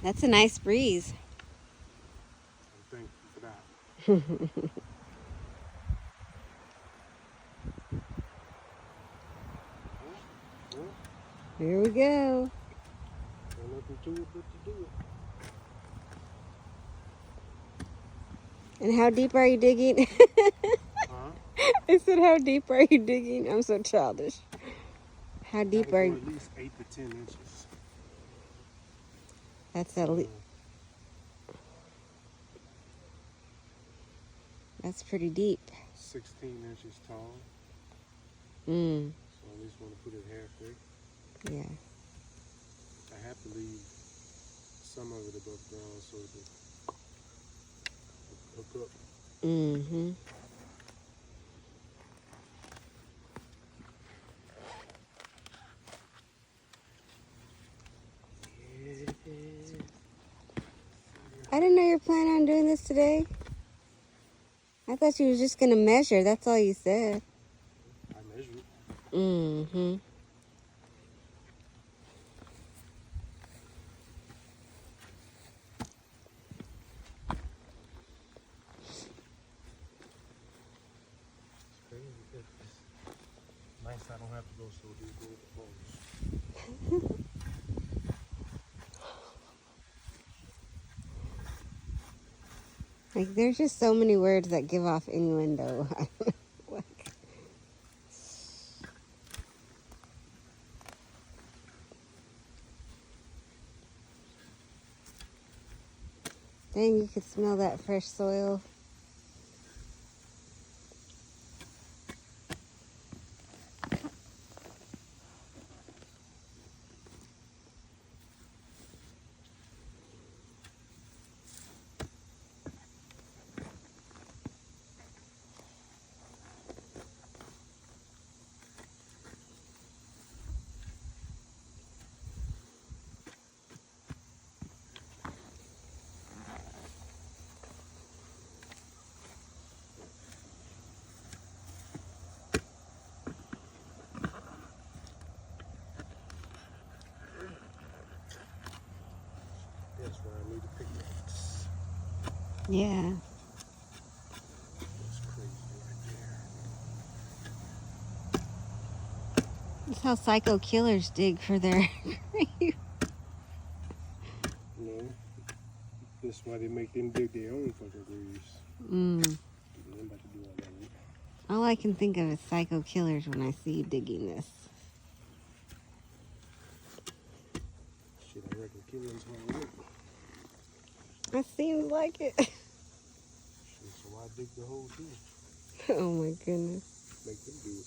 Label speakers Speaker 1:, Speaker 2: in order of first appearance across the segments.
Speaker 1: That's a nice breeze.
Speaker 2: Thank you for that.
Speaker 1: Here we go.
Speaker 2: There's nothing to it but to do it.
Speaker 1: And how deep are you digging?
Speaker 2: Huh?
Speaker 1: I said, how deep are you digging? I'm so childish. How deep are you?
Speaker 2: At least 8 to 10 inches.
Speaker 1: That's at least. That's pretty deep.
Speaker 2: 16 inches tall.
Speaker 1: Mm.
Speaker 2: So I at least want to put it halfway.
Speaker 1: Yeah.
Speaker 2: I have to leave some of it above ground so it can hook up.
Speaker 1: Mm-hmm. I didn't know you were planning on doing this today. I thought you was just gonna measure. That's all you said.
Speaker 2: I measure it.
Speaker 1: Mm-hmm.
Speaker 2: It's crazy. It's nice I don't have to go so deep with the balls.
Speaker 1: Like, there's just so many words that give off innuendo. Like, dang, you could smell that fresh soil.
Speaker 2: That's where I need to pick pickaxe.
Speaker 1: Yeah.
Speaker 2: That's crazy right
Speaker 1: That's how psycho killers dig for their grave.
Speaker 2: there. No. That's why they make them dig their own fucking graves.
Speaker 1: Mm.
Speaker 2: I'm about to do all that.
Speaker 1: All I can think of is psycho killers when I see you digging this.
Speaker 2: Shit, I reckon killing's hard work.
Speaker 1: It seems like it.
Speaker 2: Shit, so why dig the whole thing?
Speaker 1: Oh my goodness.
Speaker 2: Make them do it.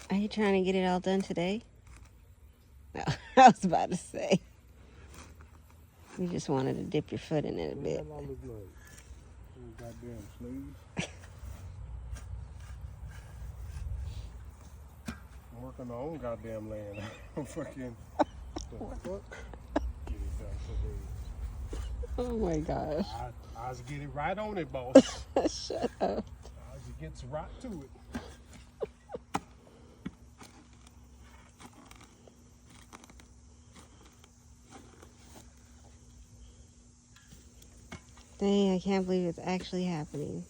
Speaker 1: Are you trying to get it all done today? No, I was about to say. You just wanted to dip your foot in it a bit.
Speaker 2: That look like goddamn slaves. I'm working on my own goddamn land. I'm fucking. The fuck? Get it done today.
Speaker 1: Oh my gosh.
Speaker 2: I was get it right on it, boss.
Speaker 1: Shut up.
Speaker 2: I gets right to it.
Speaker 1: Dang, I can't believe it's actually happening.